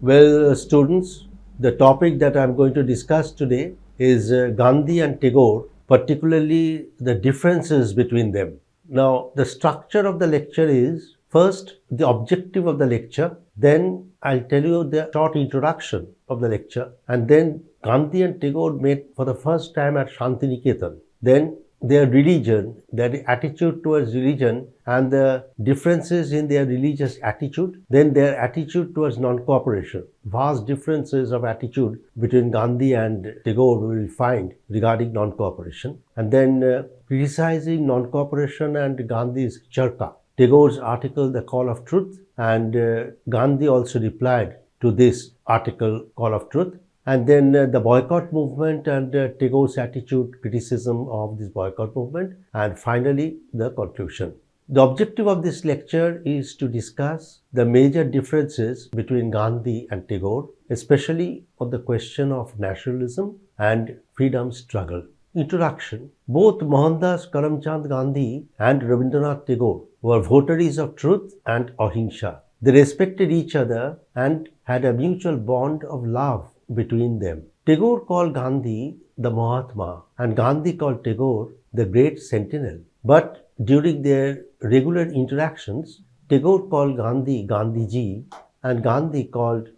Well, students, the topic that I'm going to discuss today is Gandhi and Tagore, particularly the differences between them. Now, the structure of the lecture is first the objective of the lecture, then I'll tell you the short introduction of the lecture, and then Gandhi and Tagore met for the first time at Shantiniketan. Then their religion, their attitude towards religion and the differences in their religious attitude, then their attitude towards non-cooperation. Vast differences of attitude between Gandhi and Tagore we will find regarding non-cooperation. And then criticizing non-cooperation and Gandhi's Charka. Tagore's article, The Call of Truth, and Gandhi also replied to this article, Call of Truth. And then the boycott movement and Tagore's attitude, criticism of this boycott movement, and finally the conclusion. The objective of this lecture is to discuss the major differences between Gandhi and Tagore, especially on the question of nationalism and freedom struggle. Introduction. Both Mohandas Karamchand Gandhi and Rabindranath Tagore were votaries of truth and ahimsa. They respected each other and had a mutual bond of love between them. Tagore called Gandhi the Mahatma and Gandhi called Tagore the great sentinel. But during their regular interactions, Tagore called Gandhi Gandhiji and Gandhi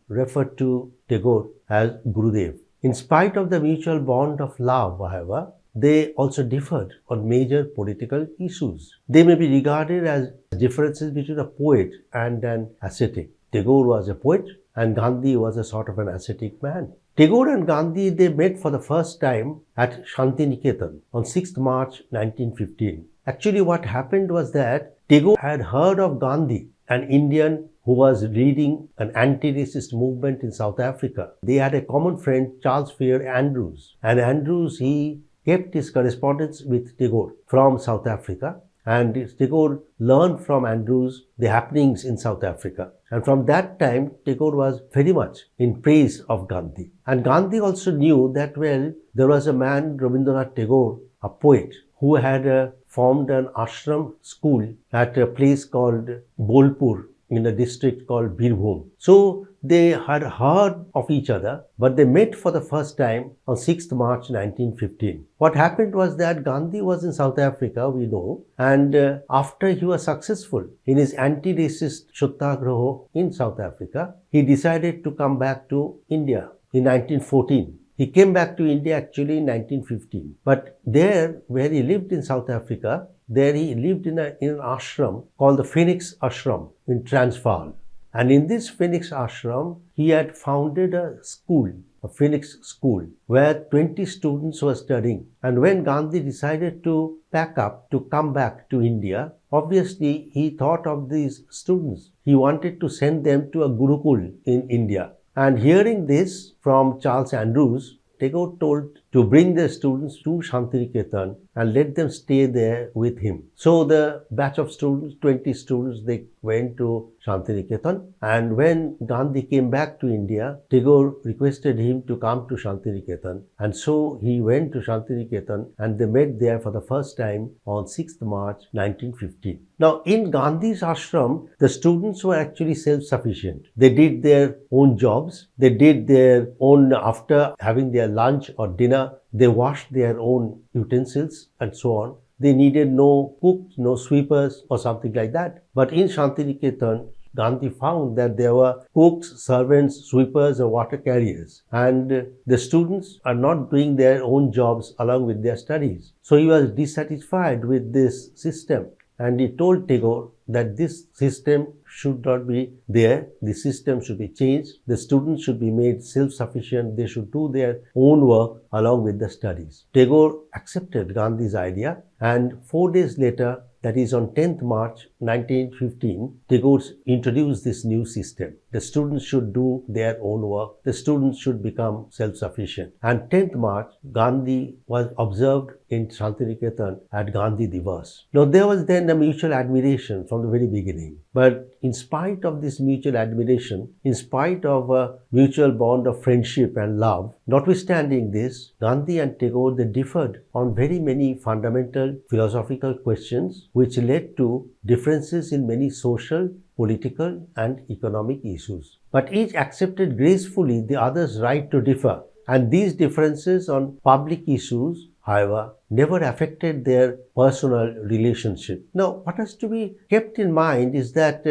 referred to Tagore as Gurudev. In spite of the mutual bond of love, however, they also differed on major political issues. They may be regarded as differences between a poet and an ascetic. Tagore was a poet and Gandhi was a sort of an ascetic man. Tagore and Gandhi, they met for the first time at Shantiniketan on 6th March 1915. Actually, what happened was that Tagore had heard of Gandhi, an Indian who was leading an anti-racist movement in South Africa. They had a common friend, Charles Fair Andrews. And Andrews, he kept his correspondence with Tagore from South Africa. And Tagore learned from Andrews the happenings in South Africa. And from that time, Tagore was very much in praise of Gandhi. And Gandhi also knew that, well, there was a man, Rabindranath Tagore, a poet, who had formed an ashram school at a place called Bolpur in a district called Birbhum. So they had heard of each other, but they met for the first time on 6th March 1915. What happened was that Gandhi was in South Africa, we know, and after he was successful in his anti-racist Satyagraha in South Africa, he decided to come back to India in 1914. He came back to India actually in 1915. But there, where he lived in South Africa, there he lived in an ashram called the Phoenix Ashram in Transvaal. And in this Phoenix Ashram, he had founded a school, a Phoenix school, where 20 students were studying. And when Gandhi decided to pack up to come back to India, obviously he thought of these students. He wanted to send them to a Gurukul in India. And hearing this from Charles Andrews, Tagore told to bring the students to Shantiniketan and let them stay there with him. So the batch of students, 20 students, they went to Shantiniketan. And when Gandhi came back to India, Tagore requested him to come to Shantiniketan. And so he went to Shantiniketan and they met there for the first time on 6th March 1915. Now, in Gandhi's ashram, the students were actually self-sufficient. They did their own jobs. They did their own, after having their lunch or dinner, they washed their own utensils and so on. They needed no cooks, no sweepers or something like that. But in Shantiniketan, Gandhi found that there were cooks, servants, sweepers or water carriers. And the students are not doing their own jobs along with their studies. So he was dissatisfied with this system. And he told Tagore that this system should not be there. The system should be changed. The students should be made self-sufficient. They should do their own work along with the studies. Tagore accepted Gandhi's idea, and 4 days later, that is on 10th March 1915, Tagore introduced this new system. the students should do their own work, the students should become self-sufficient. And 10th March, Gandhi was observed in Shantiniketan at Gandhi Divas. Now, there was then a mutual admiration from the very beginning. But in spite of this mutual admiration, in spite of a mutual bond of friendship and love, notwithstanding this, Gandhi and Tagore, they differed on very many fundamental philosophical questions which led to differences in many social, political and economic issues. But each accepted gracefully the other's right to differ, and these differences on public issues, however, never affected their personal relationship. Now, what has to be kept in mind is that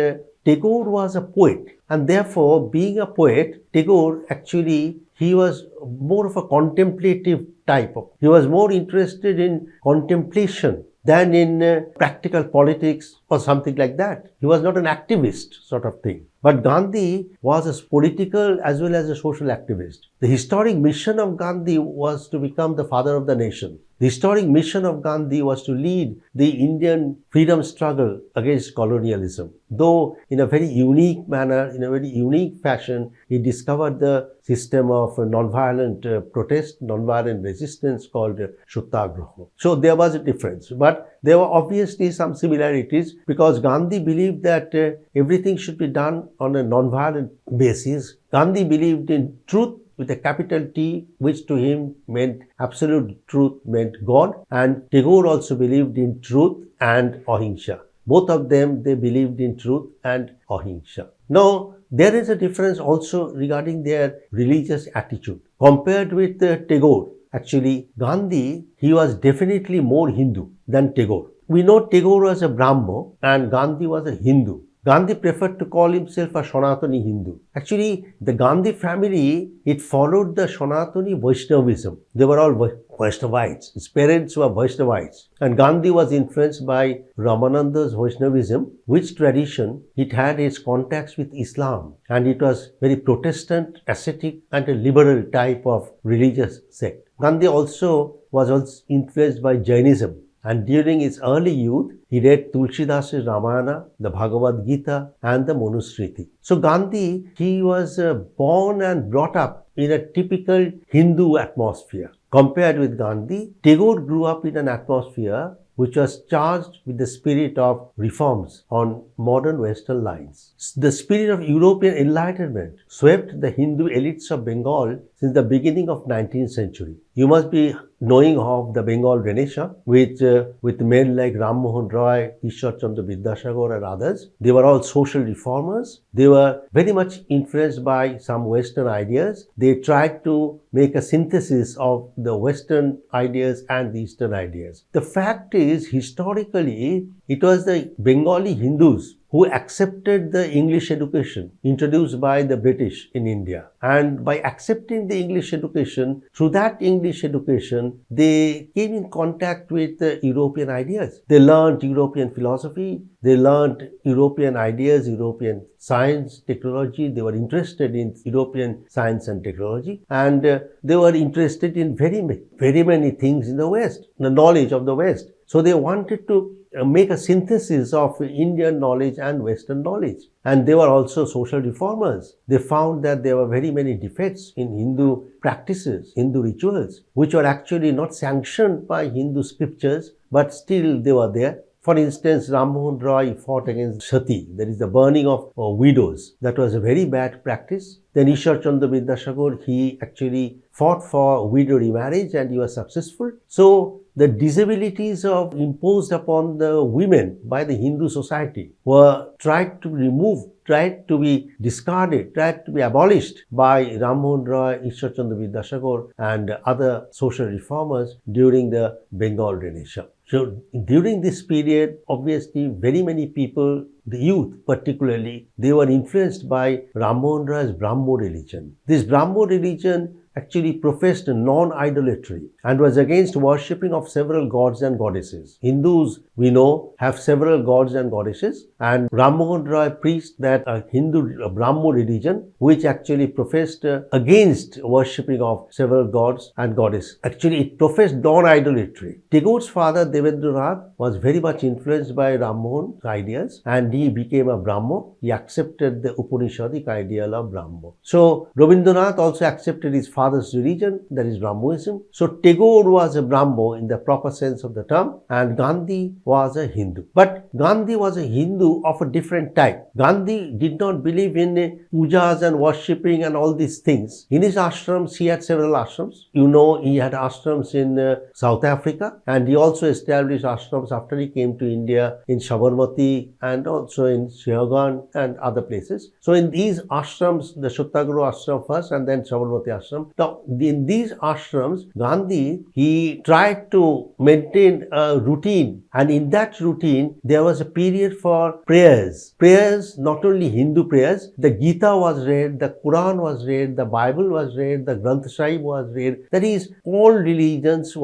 Tagore was a poet, and therefore, being a poet, Tagore actually, he was more of a contemplative type of. He was more interested in contemplation than in practical politics or something like that. He was not an activist sort of thing. But Gandhi was a political as well as a social activist. The historic mission of Gandhi was to become the father of the nation. The historic mission of Gandhi was to lead the Indian freedom struggle against colonialism. Though in a very unique manner, in a very unique fashion, he discovered the system of non-violent protest, non-violent resistance called Satyagraha. So there was a difference. But there were obviously some similarities because Gandhi believed that everything should be done on a non-violent basis. Gandhi believed in truth with a capital T, which to him meant absolute truth, meant God. And Tagore also believed in truth and ahimsa. Both of them, they believed in truth and ahimsa. Now, there is a difference also regarding their religious attitude. Compared with Tagore, actually, Gandhi, he was definitely more Hindu than Tagore. We know Tagore was a Brahmo and Gandhi was a Hindu. Gandhi preferred to call himself a Sanatani Hindu. Actually, the Gandhi family, it followed the Sanatani Vaishnavism. They were all Vaishnavites. His parents were Vaishnavites. And Gandhi was influenced by Ramananda's Vaishnavism, which tradition it had its contacts with Islam. And it was very Protestant, ascetic and a liberal type of religious sect. Gandhi also was influenced by Jainism. And during his early youth, he read Tulsidas' Ramayana, the Bhagavad Gita and the Manusmriti. So Gandhi, he was born and brought up in a typical Hindu atmosphere. Compared with Gandhi, Tagore grew up in an atmosphere which was charged with the spirit of reforms on modern Western lines. The spirit of European enlightenment swept the Hindu elites of Bengal since the beginning of 19th century. You must be knowing of the Bengal Renaissance with men like Ram Mohan Roy, Ishwar Chandra Vidyasagar and others. They were all social reformers. They were very much influenced by some Western ideas. They tried to make a synthesis of the Western ideas and the Eastern ideas. The fact is, historically, it was the Bengali Hindus who accepted the English education introduced by the British in India. And by accepting the English education, through that English education, they came in contact with European ideas. They learned European philosophy, they learned European ideas, European science, technology. They were interested in European science and technology. And they were interested in very many things in the West, the knowledge of the West. So they wanted to make a synthesis of Indian knowledge and Western knowledge. And they were also social reformers. They found that there were very many defects in Hindu practices, Hindu rituals, which were actually not sanctioned by Hindu scriptures, but still they were there. For instance, Ram Mohan Roy fought against sati, that is the burning of widows. That was a very bad practice. Then Ishwar Chandra Vidyasagar, he actually fought for widow remarriage and he was successful. So the disabilities imposed upon the women by the Hindu society were tried to be discarded, tried to be abolished by Ram Mohan Roy, Ishwar Chandra Vidyasagar and other social reformers during the Bengal Renaissance. So during this period, obviously very many people, the youth particularly, they were influenced by Ram Mohan Roy's Brahmo religion. This Brahmo religion actually professed non-idolatry and was against worshipping of several gods and goddesses. Hindus, we know, have several gods and goddesses, and Ram Mohan Roy preached that a Hindu Brahmo religion which actually professed against worshipping of several gods and goddesses. Actually, it professed non-idolatry. Tagore's father Devendranath was very much influenced by Ram Mohan's ideas, and he became a Brahmo. He accepted the Upanishadic ideal of Brahmo. So Rabindranath also accepted his father's religion, that is Brahmoism. So Tagore was a Brahmo in the proper sense of the term, and Gandhi was a Hindu. But Gandhi was a Hindu of a different type. Gandhi did not believe in pujas and worshipping and all these things. In his ashrams, he had several ashrams. You know, he had ashrams in South Africa, and he also established ashrams after he came to India in Sabarmati and also in Siagan and other places. So in these ashrams, the Shattopadhyay ashram first and then Sabarmati ashram. Now, in these ashrams, Gandhi, he tried to maintain a routine, and in that routine, there was a period for prayers. Prayers, not only Hindu prayers, the Gita was read, the Quran was read, the Bible was read, the Granth Sahib was read. That is, all religions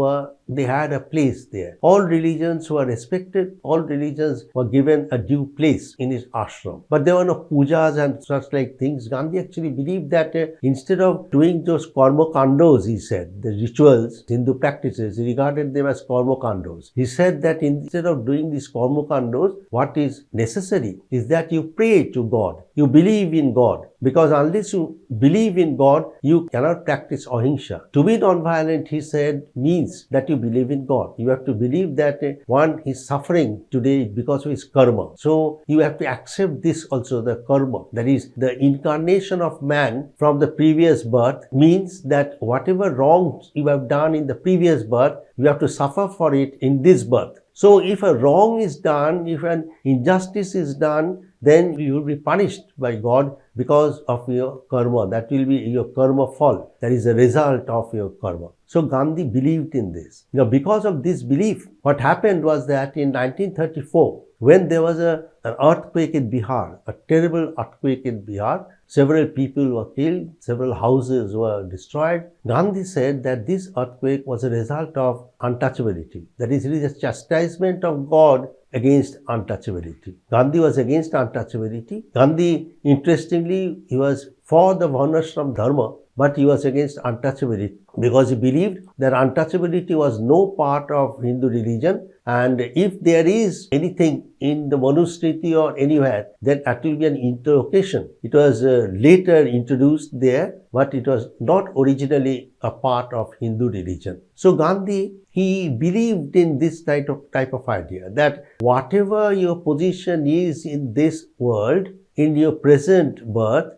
they had a place there. All religions were respected. All religions were given a due place in his ashram. But there were no pujas and such like things. Gandhi actually believed that instead of doing those karma kandos, he said, the rituals, Hindu practices, he regarded them as karma kandos. He said that instead of doing these karma kandos, what is necessary is that you pray to God. You believe in God. Because unless you believe in God, you cannot practice ahimsa. To be non-violent, he said, means that you believe in God. You have to believe that one is suffering today because of his karma. So you have to accept this also, the karma. That is, the incarnation of man from the previous birth means that whatever wrongs you have done in the previous birth, you have to suffer for it in this birth. So if a wrong is done, if an injustice is done, then you will be punished by God because of your karma. That will be your karma fall. That is a result of your karma. So Gandhi believed in this. Now, because of this belief, what happened was that in 1934, when there was an earthquake in Bihar, a terrible earthquake in Bihar, several people were killed, several houses were destroyed. Gandhi said that this earthquake was a result of untouchability. That is, it is a chastisement of God against untouchability. Gandhi was against untouchability. Gandhi, interestingly, he was for the Varnashram Dharma, but he was against untouchability because he believed that untouchability was no part of Hindu religion, and if there is anything in the Manusmriti or anywhere, then that will be an interlocution. It was later introduced there, but it was not originally a part of Hindu religion. So Gandhi, he believed in this type of idea that whatever your position is in this world, in your present birth,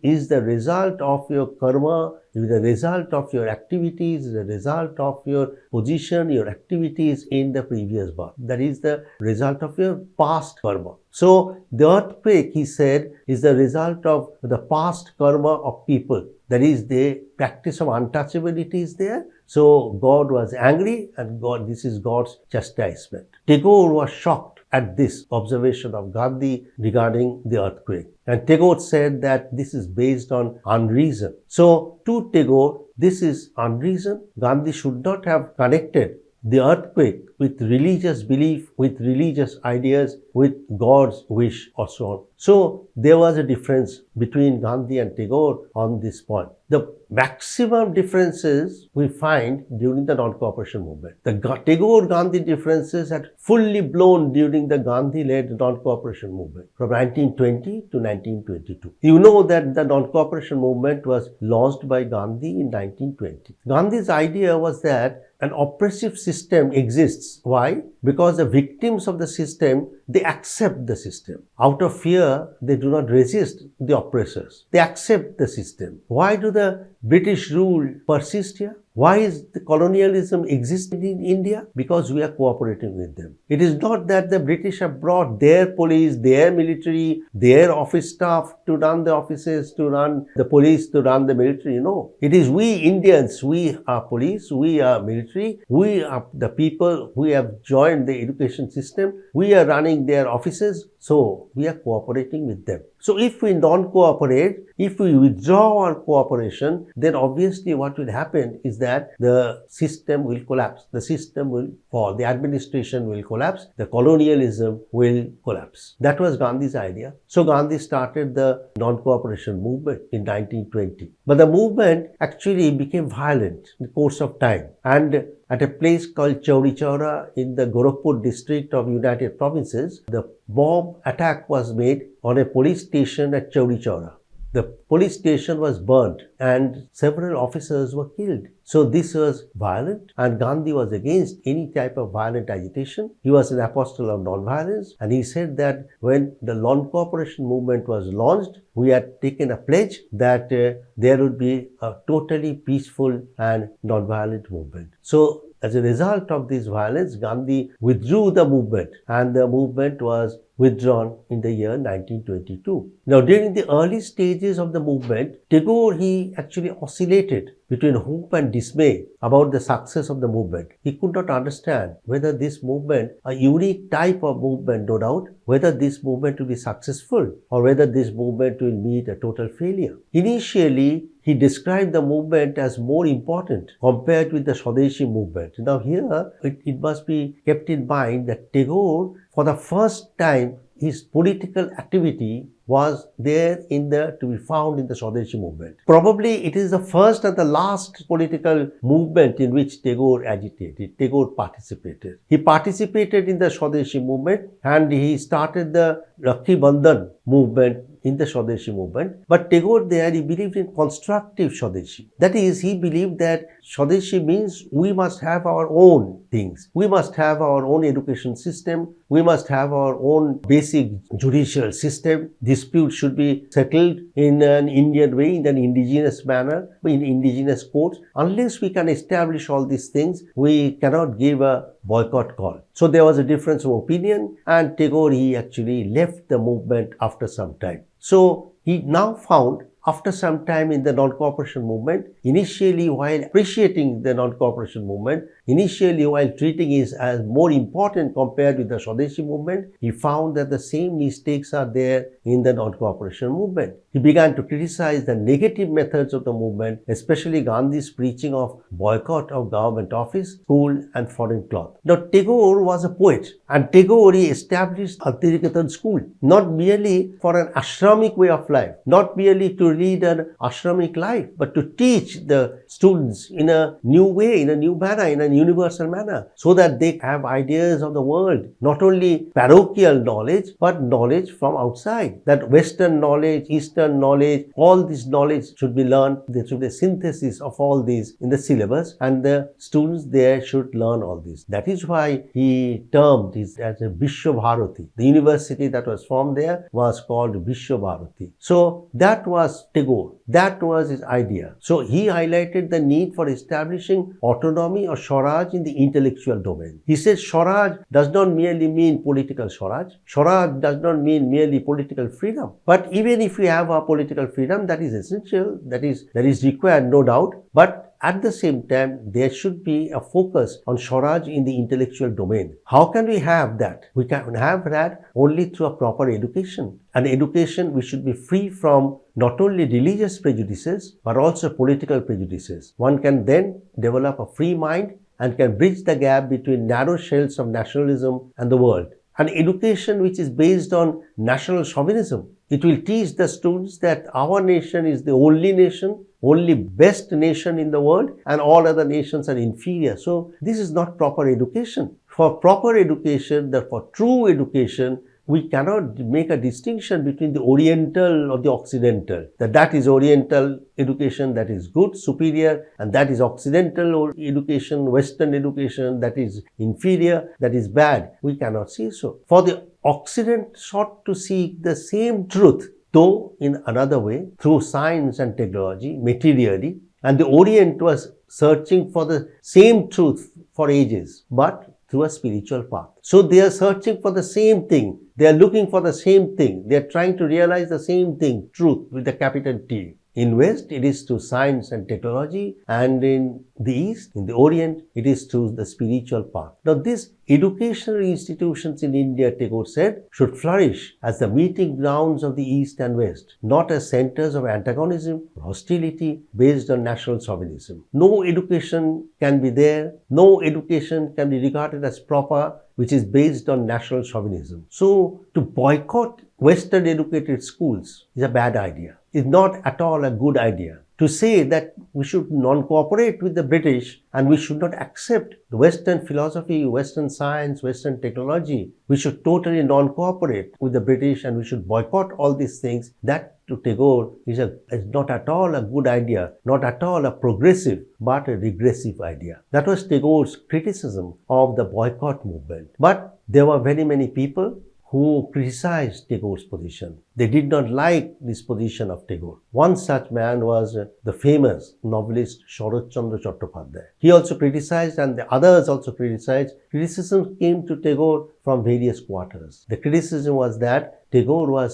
is the result of your karma, is the result of your activities, is the result of your position, your activities in the previous birth. That is the result of your past karma. So the earthquake, he said, is the result of the past karma of people. That is, the practice of untouchability is there. So God was angry, and this is God's chastisement. Tagore was shocked at this observation of Gandhi regarding the earthquake. And Tagore said that this is based on unreason. So to Tagore, this is unreason. Gandhi should not have connected the earthquake with religious belief, with religious ideas, with God's wish or so on. So there was a difference between Gandhi and Tagore on this point. The maximum differences we find during the non-cooperation movement. The Tagore-Gandhi differences had fully blown during the Gandhi-led non-cooperation movement from 1920 to 1922. You know that the non-cooperation movement was launched by Gandhi in 1920. Gandhi's idea was that an oppressive system exists. Why? Because the victims of the system, they accept the system. Out of fear, they do not resist the oppressors. They accept the system. Why do the British rule persist here? Why is the colonialism existing in India? Because we are cooperating with them. It is not that the British have brought their police, their military, their office staff to run the offices, to run the police, to run the military. No. It is we Indians, we are police, we are military, we are the people who have joined the education system, we are running their offices. So we are cooperating with them. So if we non-cooperate, if we withdraw our cooperation, then obviously what will happen is that the system will collapse. The system will fall. The administration will collapse. The colonialism will collapse. That was Gandhi's idea. So Gandhi started the non-cooperation movement in 1920. But the movement actually became violent in the course of time. And at a place called Chauri Chaura in the Gorakhpur district of United Provinces, the bomb attack was made on a police station at Chauri Chaura. The police station was burnt and several officers were killed. So this was violent, and Gandhi was against any type of violent agitation. He was an apostle of non-violence, and he said that when the non-cooperation movement was launched, we had taken a pledge that there would be a totally peaceful and non-violent movement. So as a result of this violence, Gandhi withdrew the movement, and the movement was withdrawn in the year 1922. Now, during the early stages of the movement, Tagore, he actually oscillated between hope and dismay about the success of the movement. He could not understand whether this movement, a unique type of movement, no doubt, whether this movement will be successful or whether this movement will meet a total failure. Initially, he described the movement as more important compared with the Swadeshi movement. Now here, it must be kept in mind that Tagore, for the first time, his political activity was there to be found in the Swadeshi movement. Probably it is the first and the last political movement in which Tagore agitated, Tagore participated. He participated in the Swadeshi movement and he started the Rakhi Bandhan movement in the Swadeshi movement. But Tagore there, he believed in constructive Swadeshi. That is, he believed that Swadeshi means we must have our own things. We must have our own education system. We must have our own basic judicial system. Disputes should be settled in an Indian way, in an indigenous manner, in indigenous courts. Unless we can establish all these things, we cannot give a boycott call. So there was a difference of opinion, and Tagore, he actually left the movement after some time. So he now found, after some time in the non-cooperation movement, initially while appreciating the non-cooperation movement, initially while treating it as more important compared with the Swadeshi movement, he found that the same mistakes are there in the non-cooperation movement. He began to criticize the negative methods of the movement, especially Gandhi's preaching of boycott of government office, school and foreign cloth. Now Tagore was a poet, and Tagore established a Tirikatan school, not merely for an ashramic way of life, not merely to lead an ashramic life, but to teach the students in a new way, in a new manner, in a universal manner, so that they have ideas of the world, not only parochial knowledge, but knowledge from outside. That Western knowledge, Eastern knowledge, all this knowledge should be learned. There should be a synthesis of all these in the syllabus, and the students there should learn all this. That is why he termed it as a Vishwa Bharati. The university that was formed there was called Vishwa Bharati. So that was Tagore. That was his idea. So he highlighted the need for establishing autonomy or Swaraj in the intellectual domain. He says Swaraj does not merely mean political Swaraj. Swaraj does not mean merely political freedom. But even if we have our political freedom, that is essential, that is required, no doubt. But at the same time, there should be a focus on Swaraj in the intellectual domain. How can we have that? We can have that only through a proper education. An education which should be free from not only religious prejudices, but also political prejudices. One can then develop a free mind and can bridge the gap between narrow shells of nationalism and the world. An education which is based on national chauvinism. It will teach the students that our nation is the only nation, only best nation in the world, and all other nations are inferior. So this is not proper education. For proper education, for true education, we cannot make a distinction between the Oriental or the Occidental. That is Oriental education, that is good, superior, and that is Occidental education, Western education, that is inferior, that is bad. We cannot say so. For the Occident sought to seek the same truth, though in another way, through science and technology, materially, and the Orient was searching for the same truth for ages, but through a spiritual path. So they are searching for the same thing. They are looking for the same thing. They are trying to realize the same thing, truth with the capital T. In West, it is through science and technology, and in the East, in the Orient, it is through the spiritual path. Now, these educational institutions in India, Tagore said, should flourish as the meeting grounds of the East and West, not as centers of antagonism or hostility based on national chauvinism. No education can be there, no education can be regarded as proper which is based on national chauvinism. So, to boycott Western educated schools is a bad idea. It's not at all a good idea. To say that we should non-cooperate with the British and we should not accept the Western philosophy, Western science, Western technology, we should totally non-cooperate with the British and we should boycott all these things, that to Tagore is not at all a good idea, not at all a progressive, but a regressive idea. That was Tagore's criticism of the boycott movement. But there were very many people who criticized Tagore's position. They did not like this position of Tagore. One such man was the famous novelist Sharat Chandra Chattopadhyay. He also criticized, and the others also criticized. Criticism came to Tagore from various quarters. The criticism was that Tagore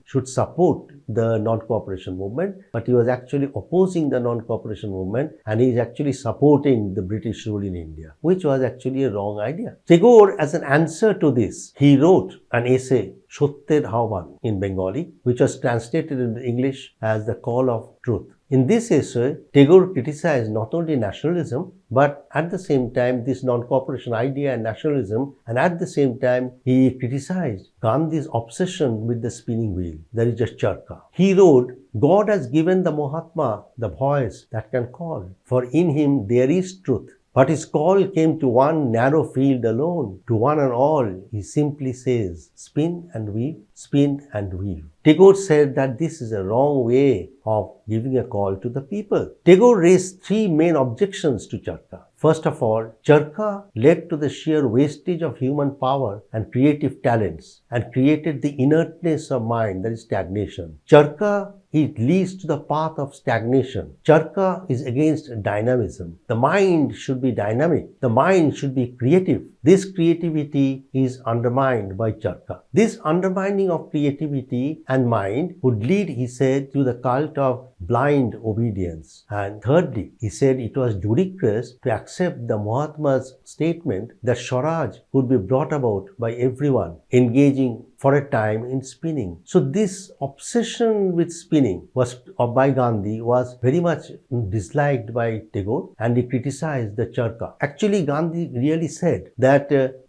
should support the non-cooperation movement, but he was actually opposing the non-cooperation movement, and he is actually supporting the British rule in India, which was actually a wrong idea. Tagore, as an answer to this, he wrote an essay, Sotyer Ahwan, in Bengali, which was translated into English as The Call of Truth. In this essay, Tagore criticized not only nationalism, but at the same time this non-cooperation idea and nationalism, and at the same time he criticized Gandhi's obsession with the spinning wheel, that is just charkha. He wrote, God has given the Mahatma the voice that can call, for in him there is truth. But his call came to one narrow field alone. To one and all, he simply says, spin and weave, spin and weave. Tagore said that this is a wrong way of giving a call to the people. Tagore raised three main objections to charkha. First of all, charkha led to the sheer wastage of human power and creative talents and created the inertness of mind, that is stagnation. Charkha, it leads to the path of stagnation. Charkha is against dynamism. The mind should be dynamic. The mind should be creative. This creativity is undermined by charkha. This undermining of creativity and mind would lead, he said, to the cult of blind obedience. And thirdly, he said it was ludicrous to accept the Mahatma's statement that Swaraj could be brought about by everyone engaging for a time in spinning. So this obsession with spinning by Gandhi was very much disliked by Tagore, and he criticized the charkha. Actually, Gandhi really said that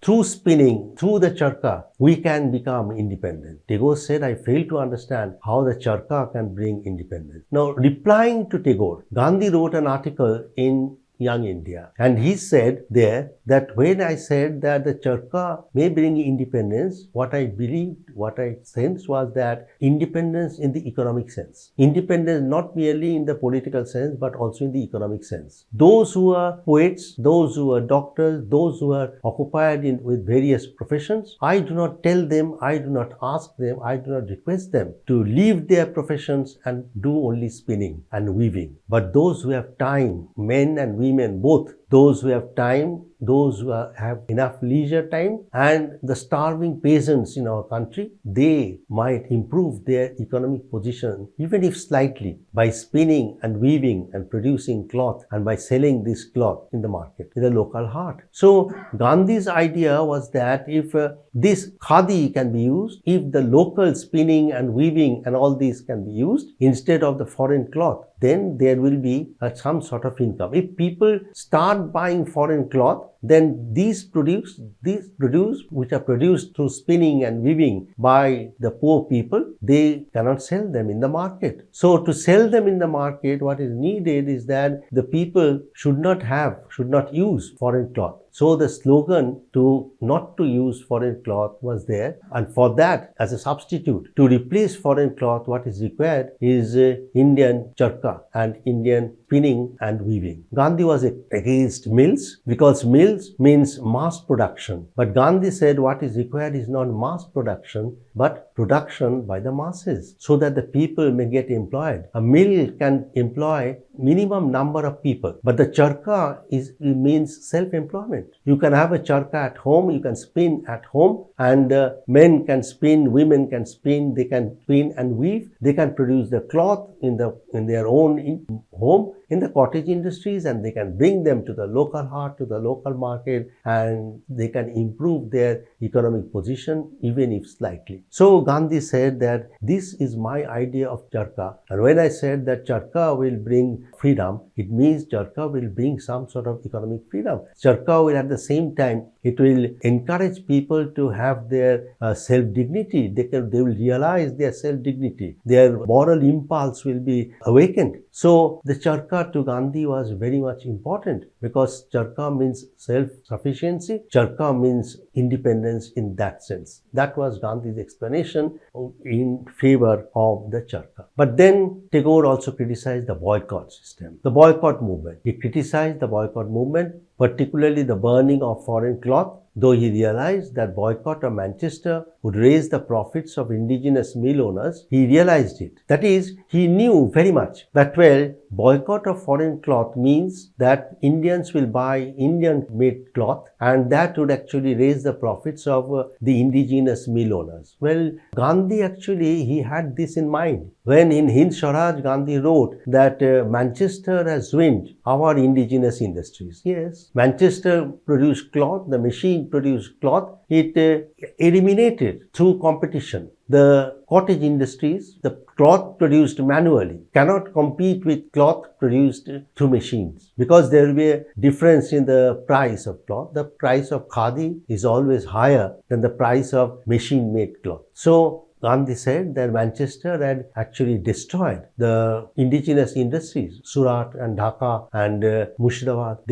through spinning, through the charkha, we can become independent. Tagore said, I fail to understand how the charkha can bring independence. Now, replying to Tagore, Gandhi wrote an article in Young India, and he said there that when I said that the charkha may bring independence, what I believed, what I sensed was that independence in the economic sense. Independence not merely in the political sense, but also in the economic sense. Those who are poets, those who are doctors, those who are occupied with various professions, I do not tell them, I do not ask them, I do not request them to leave their professions and do only spinning and weaving. But those who have time, men and women both, those who have time, those who have enough leisure time, and the starving peasants in our country, they might improve their economic position, even if slightly, by spinning and weaving and producing cloth and by selling this cloth in the market, in the local heart. So Gandhi's idea was that if this khadi can be used, if the local spinning and weaving and all these can be used instead of the foreign cloth, then there will be some sort of income. If people start buying foreign cloth, then these produce which are produced through spinning and weaving by the poor people, they cannot sell them in the market. So to sell them in the market, what is needed is that the people should not use foreign cloth. So the slogan not to use foreign cloth was there, and for that, as a substitute to replace foreign cloth, what is required is Indian charkha and Indian spinning and weaving. Gandhi was against mills because mills means mass production. But Gandhi said what is required is not mass production but production by the masses so that the people may get employed. A mill can employ minimum number of people, but the charkha means self-employment. You can have a charkha at home, you can spin at home, and men can spin, women can spin, they can spin and weave, they can produce the cloth in their own home, in the cottage industries, and they can bring them to the local heart, to the local market, and they can improve their economic position even if slightly. So Gandhi said that this is my idea of charkha, and when I said that charkha will bring freedom, it means charkha will bring some sort of economic freedom. Charkha will at the same time, it will encourage people to have their self-dignity. They will realize their self-dignity. Their moral impulse will be awakened. So the charkha to Gandhi was very much important because charkha means self-sufficiency. Charkha means independence in that sense. That was Gandhi's explanation in favor of the charkha. But then Tagore also criticized the boycott system, the boycott movement. He criticized the boycott movement, particularly the burning of foreign cloth, though he realized that boycott of Manchester would raise the profits of indigenous mill owners. He realized it. That is, he knew very much that, well, boycott of foreign cloth means that Indians will buy Indian-made cloth, and that would actually raise the profits of the indigenous mill owners. Well, Gandhi actually, he had this in mind. When in Hind Swaraj, Gandhi wrote that Manchester has ruined our indigenous industries. Yes, Manchester produced cloth, the machine produced cloth, it eliminated through competition the cottage industries. The cloth produced manually cannot compete with cloth produced through machines because there will be a difference in the price of cloth. The price of khadi is always higher than the price of machine-made cloth. So Gandhi said that Manchester had actually destroyed the indigenous industries, Surat and Dhaka and Murshidabad.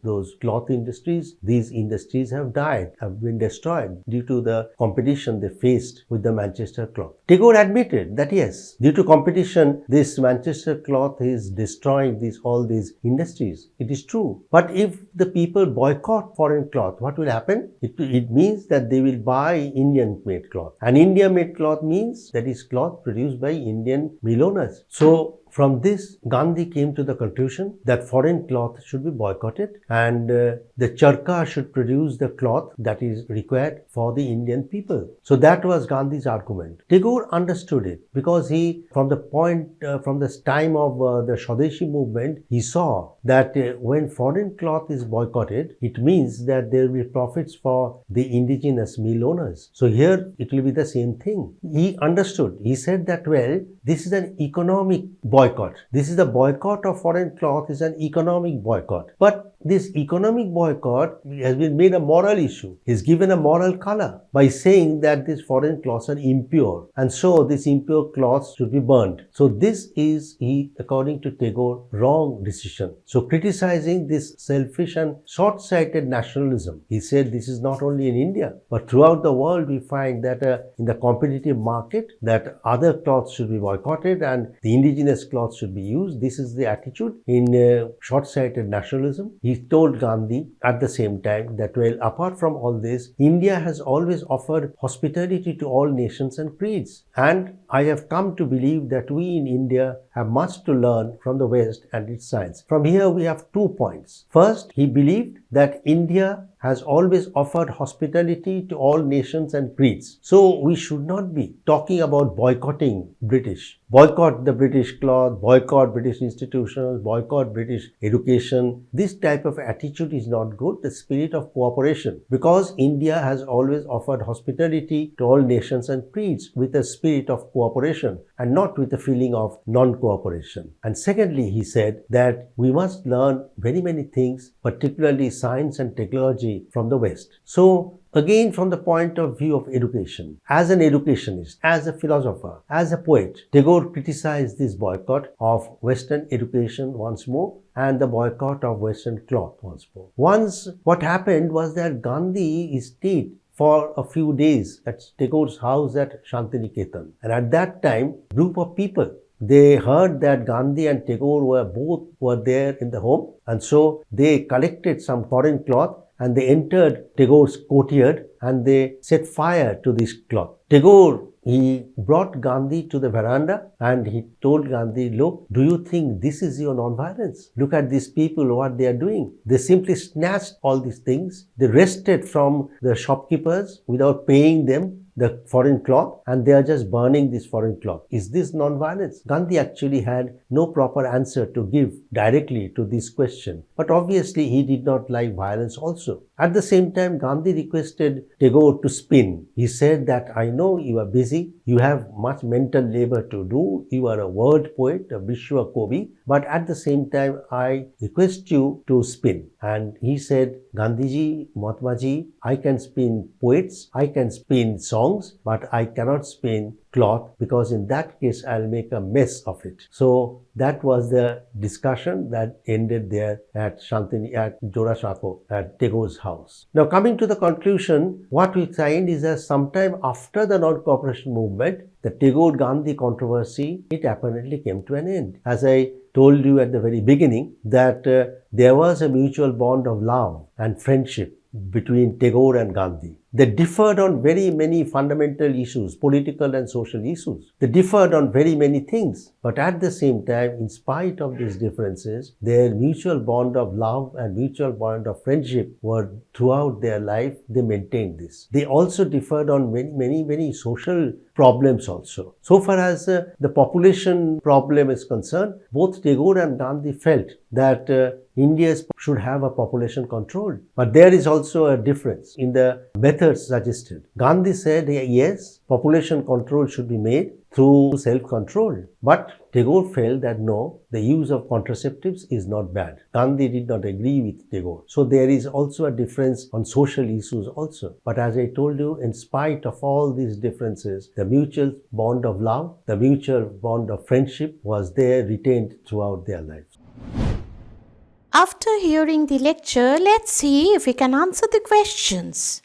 Those cloth industries, these industries have died, have been destroyed due to the competition they faced with the Manchester cloth. Tagore admitted that yes, due to competition, this Manchester cloth is destroying all these industries. It is true. But if the people boycott foreign cloth, what will happen? It means that they will buy Indian-made cloth. And India-made cloth means that is cloth produced by Indian mill owners. So from this, Gandhi came to the conclusion that foreign cloth should be boycotted and the charkha should produce the cloth that is required for the Indian people. So that was Gandhi's argument. Tagore understood it because from the time of the Swadeshi movement, he saw that when foreign cloth is boycotted, it means that there will be profits for the indigenous mill owners. So here it will be the same thing. He understood. He said that, well, this is an economic boycott. This is the boycott of foreign cloth is an economic boycott. But this economic boycott has been made a moral issue. He's given a moral color by saying that these foreign cloths are impure and so these impure cloths should be burnt. So this is, according to Tagore, wrong decision. So criticizing this selfish and short-sighted nationalism, he said this is not only in India, but throughout the world we find that in the competitive market that other cloths should be boycotted and the indigenous cloths should be used. This is the attitude in short-sighted nationalism. He told Gandhi at the same time that, well, apart from all this, India has always offered hospitality to all nations and creeds. And I have come to believe that we in India have much to learn from the West and its science. From here we have 2 points. First, he believed that India has always offered hospitality to all nations and creeds. So we should not be talking about boycotting British. Boycott the British cloth, boycott British institutions, boycott British education. This type of attitude is not good, the spirit of cooperation. Because India has always offered hospitality to all nations and creeds with a spirit of cooperation and not with a feeling of non-cooperation. And secondly, he said that we must learn very many things, particularly science and technology, from the West. So again, from the point of view of education, as an educationist, as a philosopher, as a poet, Tagore criticized this boycott of Western education once more and the boycott of Western cloth once more. Once, what happened was that Gandhi stayed for a few days at Tagore's house at Shantiniketan. And at that time, group of people They heard that Gandhi and Tagore were there in the home, and so they collected some foreign cloth and they entered Tagore's courtyard and they set fire to this cloth. Tagore, he brought Gandhi to the veranda and he told Gandhi, look, do you think this is your non-violence? Look at these people, what they are doing. They simply snatched all these things. They wrested from the shopkeepers without paying them the foreign cloth, and they are just burning this foreign cloth. Is this non-violence? Gandhi actually had no proper answer to give directly to this question. But obviously he did not like violence also. At the same time, Gandhi requested Tagore to spin. He said that I know you are busy, you have much mental labor to do, you are a word poet, a Vishwa Kobi, but at the same time I request you to spin. And he said, Gandhiji, Mahatmaji, I can spin poets, I can spin songs, but I cannot spin cloth, because in that case I'll make a mess of it. So that was the discussion that ended there at Shantini, at Jorashako, at Tagore's house. Now coming to the conclusion, what we find is that sometime after the non-cooperation movement, the Tagore-Gandhi controversy, it apparently came to an end. As I told you at the very beginning, that there was a mutual bond of love and friendship between Tagore and Gandhi. They differed on very many fundamental issues, political and social issues. They differed on very many things. But at the same time, in spite of these differences, their mutual bond of love and mutual bond of friendship were throughout their life, they maintained this. They also differed on many social problems also. So far as the population problem is concerned, both Tagore and Gandhi felt that India should have a population control. But there is also a difference in the methods suggested. Gandhi said, yes, population control should be made through self-control. But Tagore felt that no, the use of contraceptives is not bad. Gandhi did not agree with Tagore. So there is also a difference on social issues also. But as I told you, in spite of all these differences, the mutual bond of love, the mutual bond of friendship was there, retained throughout their lives. After hearing the lecture, let's see if we can answer the questions.